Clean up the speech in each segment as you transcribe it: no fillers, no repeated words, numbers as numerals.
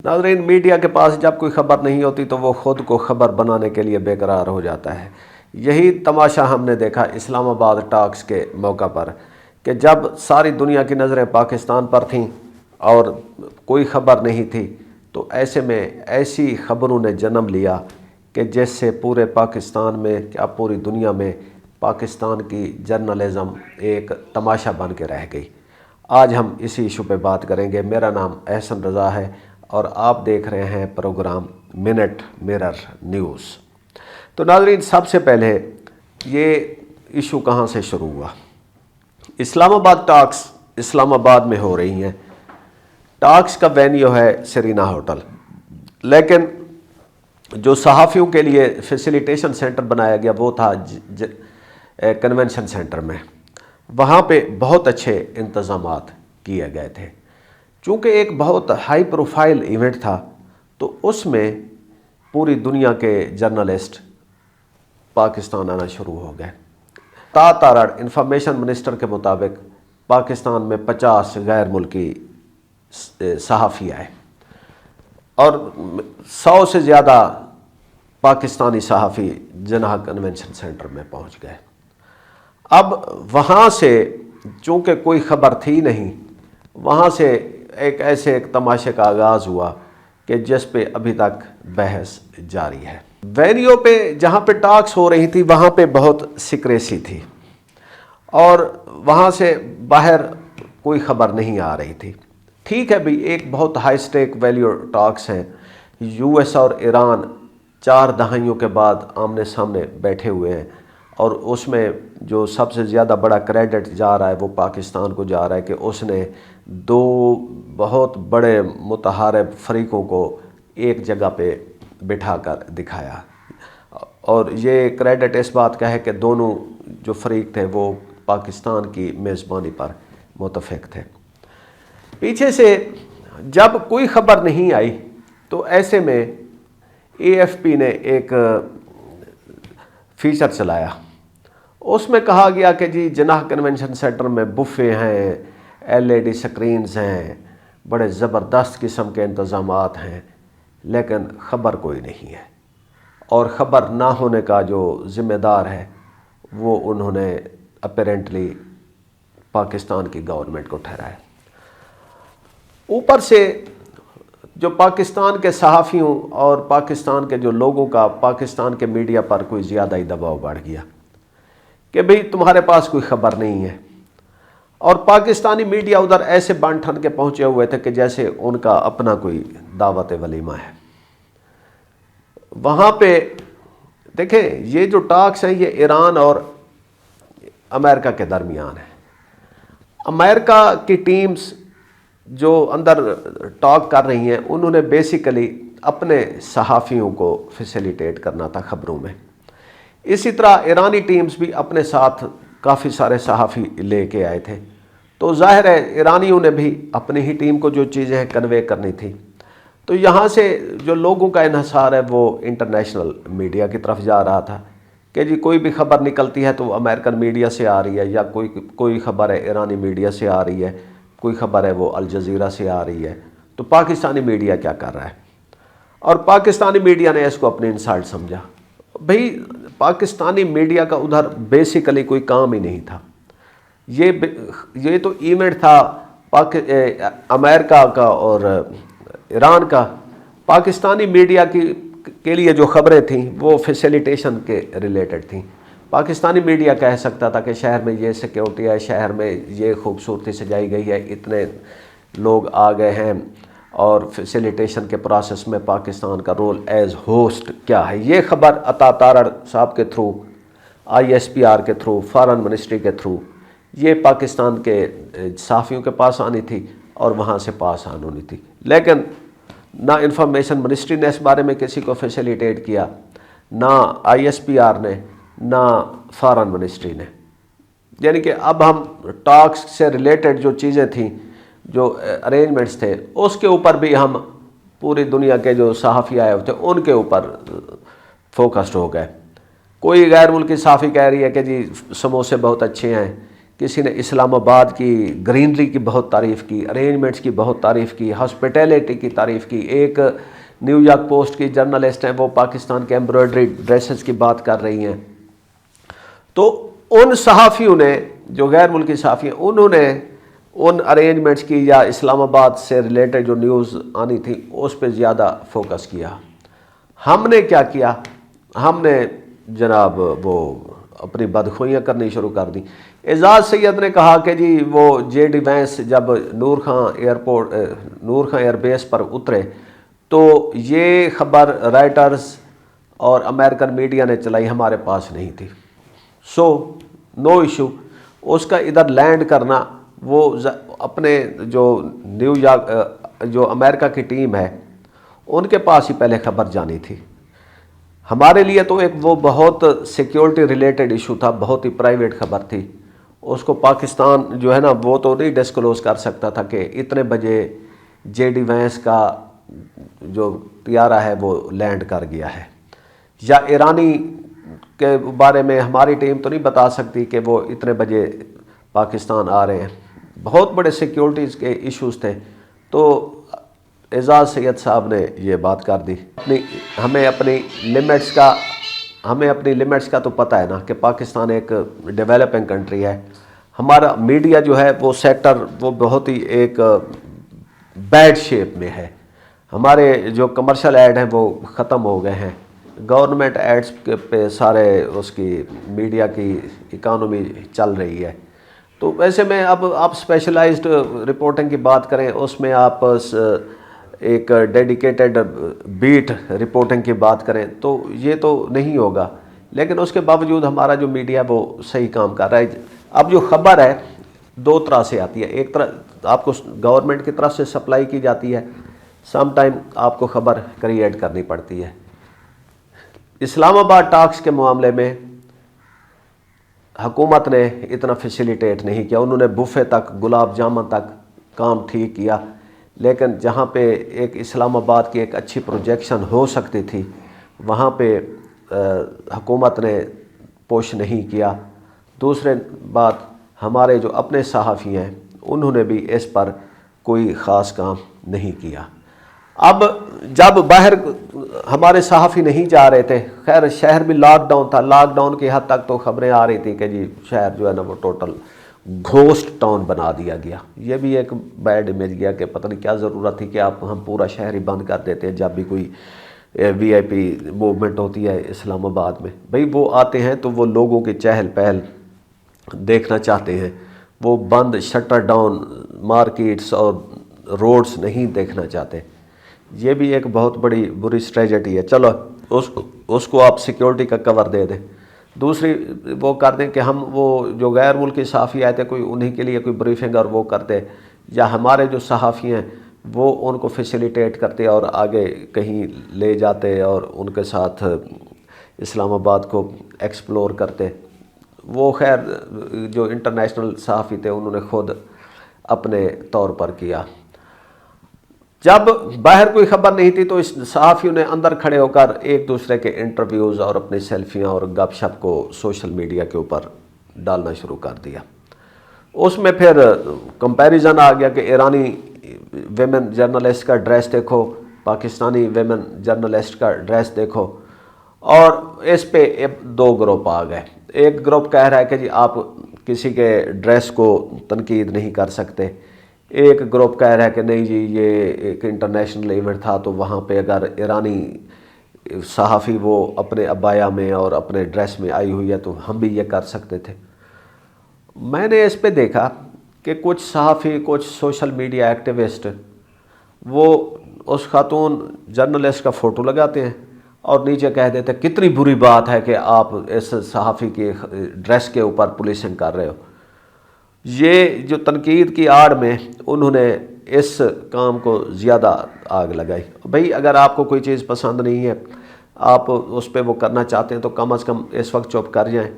ناظرین، میڈیا کے پاس جب کوئی خبر نہیں ہوتی تو وہ خود کو خبر بنانے کے لیے بے قرار ہو جاتا ہے۔ یہی تماشا ہم نے دیکھا اسلام آباد ٹاکس کے موقع پر کہ جب ساری دنیا کی نظریں پاکستان پر تھیں اور کوئی خبر نہیں تھی تو ایسے میں ایسی خبروں نے جنم لیا کہ جس سے پورے پاکستان میں کیا پوری دنیا میں پاکستان کی جرنلزم ایک تماشا بن کے رہ گئی۔ آج ہم اسی ایشو پہ بات کریں گے۔ میرا نام احسن رضا ہے اور آپ دیکھ رہے ہیں پروگرام منٹ مرر نیوز۔ تو ناظرین، سب سے پہلے یہ ایشو کہاں سے شروع ہوا؟ اسلام آباد ٹاکس اسلام آباد میں ہو رہی ہیں۔ ٹاکس کا وینیو ہے سرینا ہوٹل، لیکن جو صحافیوں کے لیے فیسیلیٹیشن سینٹر بنایا گیا وہ تھا کنونشن سینٹر میں۔ وہاں پہ بہت اچھے انتظامات کیے گئے تھے۔ چونکہ ایک بہت ہائی پروفائل ایونٹ تھا تو اس میں پوری دنیا کے جرنلسٹ پاکستان آنا شروع ہو گئے۔ تارڑ انفارمیشن منسٹر کے مطابق پاکستان میں 50 غیر ملکی صحافی آئے اور 100 سے زیادہ پاکستانی صحافی جناح کنونشن سینٹر میں پہنچ گئے۔ اب وہاں سے چونکہ کوئی خبر تھی نہیں، وہاں سے ایک تماشے کا آغاز ہوا کہ جس پہ ابھی تک بحث جاری ہے۔ وینیو پہ جہاں پہ ٹاکس ہو رہی تھی وہاں پہ بہت سیکریسی تھی اور وہاں سے باہر کوئی خبر نہیں آ رہی تھی۔ ٹھیک ہے بھی، ایک بہت ہائی سٹیک ویلیو ٹاکس ہیں۔ یو ایس اور ایران 4 دہائیوں کے بعد آمنے سامنے بیٹھے ہوئے ہیں اور اس میں جو سب سے زیادہ بڑا کریڈٹ جا رہا ہے وہ پاکستان کو جا رہا ہے کہ اس نے 2 بہت بڑے متحارب فریقوں کو ایک جگہ پہ بٹھا کر دکھایا، اور یہ کریڈٹ اس بات کا ہے کہ دونوں جو فریق تھے وہ پاکستان کی میزبانی پر متفق تھے۔ پیچھے سے جب کوئی خبر نہیں آئی تو ایسے میں اے ایف پی نے ایک فیچر چلایا۔ اس میں کہا گیا کہ جی جناح کنونشن سینٹر میں بفے ہیں، LED سکرینز ہیں، بڑے زبردست قسم کے انتظامات ہیں، لیکن خبر کوئی نہیں ہے، اور خبر نہ ہونے کا جو ذمہ دار ہے وہ انہوں نے اپیرنٹلی پاکستان کی گورنمنٹ کو ٹھہرایا۔ اوپر سے جو پاکستان کے صحافیوں اور پاکستان کے جو لوگوں کا پاکستان کے میڈیا پر کوئی زیادہ ہی دباؤ بڑھ گیا کہ بھئی تمہارے پاس کوئی خبر نہیں ہے، اور پاکستانی میڈیا ادھر ایسے بن ٹھن کے پہنچے ہوئے تھے کہ جیسے ان کا اپنا کوئی دعوت ولیمہ ہے۔ وہاں پہ دیکھیں، یہ جو ٹاکس ہیں یہ ایران اور امریکہ کے درمیان ہے۔ امریکہ کی ٹیمز جو اندر ٹاک کر رہی ہیں انہوں نے بیسیکلی اپنے صحافیوں کو فیسیلیٹیٹ کرنا تھا خبروں میں۔ اسی طرح ایرانی ٹیمز بھی اپنے ساتھ کافی سارے صحافی لے کے آئے تھے، تو ظاہر ہے ایرانیوں نے بھی اپنی ہی ٹیم کو جو چیزیں کنوے کرنی تھی، تو یہاں سے جو لوگوں کا انحصار ہے وہ انٹرنیشنل میڈیا کی طرف جا رہا تھا کہ جی کوئی بھی خبر نکلتی ہے تو امریکن میڈیا سے آ رہی ہے، یا کوئی خبر ہے ایرانی میڈیا سے آ رہی ہے، کوئی خبر ہے وہ الجزیرہ سے آ رہی ہے، تو پاکستانی میڈیا کیا کر رہا ہے؟ اور پاکستانی میڈیا نے اس کو اپنی انسلٹ سمجھا۔ بھئی پاکستانی میڈیا کا ادھر بیسیکلی کوئی کام ہی نہیں تھا۔ یہ تو ایونٹ تھا امریکہ کا اور ایران کا۔ پاکستانی میڈیا کے لیے جو خبریں تھیں وہ فیسیلیٹیشن کے ریلیٹڈ تھیں۔ پاکستانی میڈیا کہہ سکتا تھا کہ شہر میں یہ سیکیورٹی ہے، شہر میں یہ خوبصورتی سجائی گئی ہے، اتنے لوگ آ گئے ہیں، اور فیسیلیٹیشن کے پروسیس میں پاکستان کا رول ایز ہوسٹ کیا ہے۔ یہ خبر عطا تارڑ صاحب کے تھرو، ISPR کے تھرو، فارن منسٹری کے تھرو یہ پاکستان کے صحافیوں کے پاس آنی تھی اور وہاں سے پاس آن ہونی تھی، لیکن نہ انفارمیشن منسٹری نے اس بارے میں کسی کو فیسیلیٹیٹ کیا، نہ ISPR نے، نہ فارن منسٹری نے۔ یعنی کہ اب ہم ٹاکس سے ریلیٹڈ جو چیزیں تھیں، جو ارینجمنٹس تھے، اس کے اوپر بھی ہم پوری دنیا کے جو صحافی آئے ہوتے ان کے اوپر فوکسڈ ہو گئے۔ کوئی غیر ملکی صحافی کہہ رہی ہے کہ جی سموسے بہت اچھے ہیں، کسی نے اسلام آباد کی گرینری کی بہت تعریف کی، ارینجمنٹس کی بہت تعریف کی، ہاسپٹیلٹی کی تعریف کی۔ ایک نیو یارک پوسٹ کی جرنلسٹ ہیں، وہ پاکستان کے ایمبرائڈری ڈریسز کی بات کر رہی ہیں۔ تو ان صحافیوں نے، جو غیر ملکی صحافی ہیں، انہوں نے ان ارینجمنٹس کی یا اسلام آباد سے ریلیٹڈ جو نیوز آنی تھی اس پہ زیادہ فوکس کیا۔ ہم نے کیا کیا؟ ہم نے جناب وہ اپنی بدخوئیاں کرنی شروع کر دی۔ اعزاز سید نے کہا کہ جی وہ جے ڈی وینس جب نور خان ایئر بیس پر اترے تو یہ خبر رائٹرز اور امریکن میڈیا نے چلائی، ہمارے پاس نہیں تھی۔ سو نو ایشو، اس کا ادھر لینڈ کرنا، وہ اپنے جو نیو یارک جو امریکہ کی ٹیم ہے ان کے پاس ہی پہلے خبر جانی تھی۔ ہمارے لیے تو ایک وہ بہت سیکیورٹی ریلیٹڈ ایشو تھا، بہت ہی پرائیویٹ خبر تھی، اس کو پاکستان جو ہے نا وہ تو نہیں ڈسکلوز کر سکتا تھا کہ اتنے بجے جے ڈی وینس کا جو طیارہ ہے وہ لینڈ کر گیا ہے، یا ایرانی کے بارے میں ہماری ٹیم تو نہیں بتا سکتی کہ وہ اتنے بجے پاکستان آ رہے ہیں۔ بہت بڑے سیکیورٹیز کے ایشوز تھے، تو اعزاز سید صاحب نے یہ بات کر دی۔ ہمیں اپنی لمٹس کا تو پتہ ہے نا کہ پاکستان ایک ڈیولپنگ کنٹری ہے۔ ہمارا میڈیا جو ہے وہ سیکٹر وہ بہت ہی ایک بیڈ شیپ میں ہے۔ ہمارے جو کمرشل ایڈ ہیں وہ ختم ہو گئے ہیں، گورنمنٹ ایڈز پہ سارے اس کی میڈیا کی اکانومی چل رہی ہے۔ تو ویسے میں اب آپ اسپیشلائزڈ رپورٹنگ کی بات کریں، اس میں آپ ایک ڈیڈیکیٹڈ بیٹ رپورٹنگ کی بات کریں تو یہ تو نہیں ہوگا، لیکن اس کے باوجود ہمارا جو میڈیا وہ صحیح کام کر رہا ہے۔ اب جو خبر ہے دو طرح سے آتی ہے، ایک طرح آپ کو گورنمنٹ کی طرف سے سپلائی کی جاتی ہے، سم ٹائم آپ کو خبر کریٹ کرنی پڑتی ہے۔ اسلام آباد ٹاکس کے معاملے میں حکومت نے اتنا فیسیلیٹیٹ نہیں کیا، انہوں نے بوفے تک، گلاب جامن تک کام ٹھیک کیا، لیکن جہاں پہ ایک اسلام آباد کی ایک اچھی پروجیکشن ہو سکتی تھی وہاں پہ حکومت نے پوش نہیں کیا۔ دوسرے بات، ہمارے جو اپنے صحافی ہیں انہوں نے بھی اس پر کوئی خاص کام نہیں کیا۔ اب جب باہر ہمارے صحافی نہیں جا رہے تھے، خیر شہر بھی لاک ڈاؤن تھا، لاک ڈاؤن کی حد تک تو خبریں آ رہی تھیں کہ جی شہر جو ہے نا وہ ٹوٹل گھوسٹ ٹاؤن بنا دیا گیا۔ یہ بھی ایک بیڈ امیج گیا کہ پتہ نہیں کیا ضرورت تھی کہ ہم پورا شہر ہی بند کر دیتے ہیں جب بھی کوئی وی آئی پی موومنٹ ہوتی ہے اسلام آباد میں۔ بھئی وہ آتے ہیں تو وہ لوگوں کی چہل پہل دیکھنا چاہتے ہیں، وہ بند شٹر ڈاؤن مارکیٹس اور روڈز نہیں دیکھنا چاہتے۔ یہ بھی ایک بہت بڑی بری اسٹریٹجی ہے۔ چلو اس کو آپ سیکیورٹی کا کور دے دیں، دوسری وہ کر دیں کہ ہم وہ جو غیر ملکی صحافی آئے تھے کوئی انہی کے لیے کوئی بریفنگ اور وہ کرتے، یا ہمارے جو صحافی ہیں وہ ان کو فیسیلیٹیٹ کرتے اور آگے کہیں لے جاتے اور ان کے ساتھ اسلام آباد کو ایکسپلور کرتے۔ وہ خیر جو انٹرنیشنل صحافی تھے انہوں نے خود اپنے طور پر کیا۔ جب باہر کوئی خبر نہیں تھی تو اس صحافیوں نے اندر کھڑے ہو کر ایک دوسرے کے انٹرویوز اور اپنی سیلفیاں اور گپ شپ کو سوشل میڈیا کے اوپر ڈالنا شروع کر دیا۔ اس میں پھر کمپیریزن آ گیا کہ ایرانی ویمن جرنلسٹ کا ڈریس دیکھو، پاکستانی ویمن جرنلسٹ کا ڈریس دیکھو، اور اس پہ دو گروپ آ گئے۔ ایک گروپ کہہ رہا ہے کہ جی آپ کسی کے ڈریس کو تنقید نہیں کر سکتے، ایک گروپ کہہ رہا ہے کہ نہیں جی یہ ایک انٹرنیشنل ایونٹ تھا تو وہاں پہ اگر ایرانی صحافی وہ اپنے عبایا میں اور اپنے ڈریس میں آئی ہوئی ہے تو ہم بھی یہ کر سکتے تھے۔ میں نے اس پہ دیکھا کہ کچھ صحافی، کچھ سوشل میڈیا ایکٹیوسٹ وہ اس خاتون جرنلسٹ کا فوٹو لگاتے ہیں اور نیچے کہہ دیتے کتنی بری بات ہے کہ آپ اس صحافی کی ڈریس کے اوپر پولیسنگ کر رہے ہو۔ یہ جو تنقید کی آڑ میں انہوں نے اس کام کو زیادہ آگ لگائی۔ بھئی اگر آپ کو کوئی چیز پسند نہیں ہے، آپ اس پہ وہ کرنا چاہتے ہیں تو کم از کم اس وقت چپ کر جائیں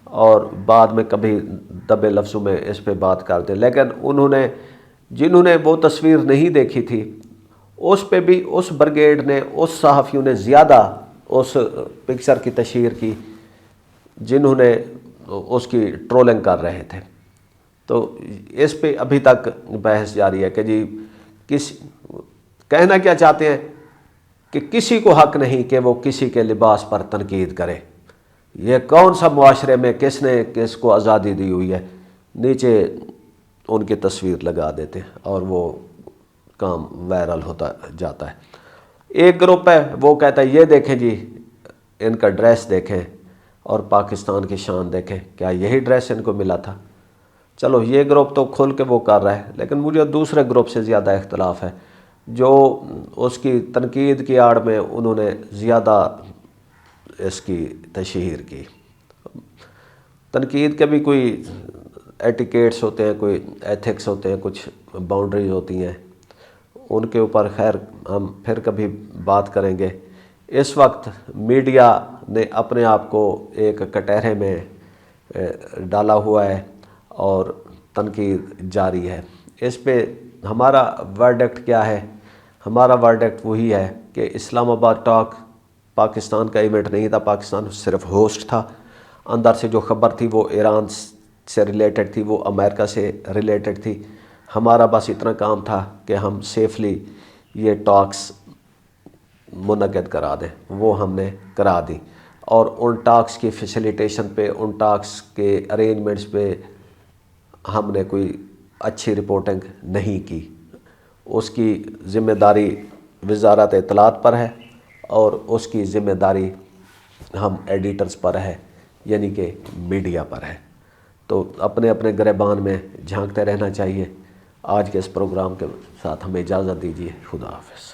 اور بعد میں کبھی دبے لفظوں میں اس پہ بات کر دیں۔ لیکن جنہوں نے وہ تصویر نہیں دیکھی تھی اس پہ بھی اس بریگیڈ نے، اس صحافیوں نے زیادہ اس پکچر کی تشہیر کی جنہوں نے اس کی ٹرولنگ کر رہے تھے۔ تو اس پہ ابھی تک بحث جاری ہے کہ جی کہنا کیا چاہتے ہیں کہ کسی کو حق نہیں کہ وہ کسی کے لباس پر تنقید کرے. یہ کون سا معاشرے میں کس نے کس کو آزادی دی ہوئی ہے؟ نیچے ان کی تصویر لگا دیتے ہیں اور وہ کام وائرل ہوتا جاتا ہے. ایک گروپ ہے وہ کہتا ہے یہ دیکھیں جی ان کا ڈریس دیکھیں اور پاکستان کی شان دیکھیں، کیا یہی ڈریس ان کو ملا تھا؟ چلو یہ گروپ تو کھل کے وہ کر رہا ہے، لیکن مجھے دوسرے گروپ سے زیادہ اختلاف ہے جو اس کی تنقید کی آڑ میں انہوں نے زیادہ اس کی تشہیر کی. تنقید کے بھی کوئی ایٹیکیٹس ہوتے ہیں، کوئی ایتھکس ہوتے ہیں، کچھ باؤنڈریز ہوتی ہیں، ان کے اوپر خیر ہم پھر کبھی بات کریں گے. اس وقت میڈیا نے اپنے آپ کو ایک کٹہرے میں ڈالا ہوا ہے اور تنقید جاری ہے. اس پہ ہمارا ورڈکٹ کیا ہے؟ ہمارا ورڈکٹ وہی ہے کہ اسلام آباد ٹاک پاکستان کا ایونٹ نہیں تھا، پاکستان صرف ہوسٹ تھا. اندر سے جو خبر تھی وہ ایران سے ریلیٹڈ تھی، وہ امریکہ سے ریلیٹڈ تھی. ہمارا بس اتنا کام تھا کہ ہم سیفلی یہ ٹاکس منعقد کرا دیں، وہ ہم نے کرا دی. اور ان ٹاکس کی فیسیلیٹیشن پہ، ان ٹاکس کے ارینجمنٹس پہ ہم نے کوئی اچھی رپورٹنگ نہیں کی. اس کی ذمہ داری وزارت اطلاعات پر ہے اور اس کی ذمہ داری ہم ایڈیٹرز پر ہے، یعنی کہ میڈیا پر ہے. تو اپنے اپنے گریبان میں جھانکتے رہنا چاہیے. آج کے اس پروگرام کے ساتھ ہمیں اجازت دیجیے. خدا حافظ.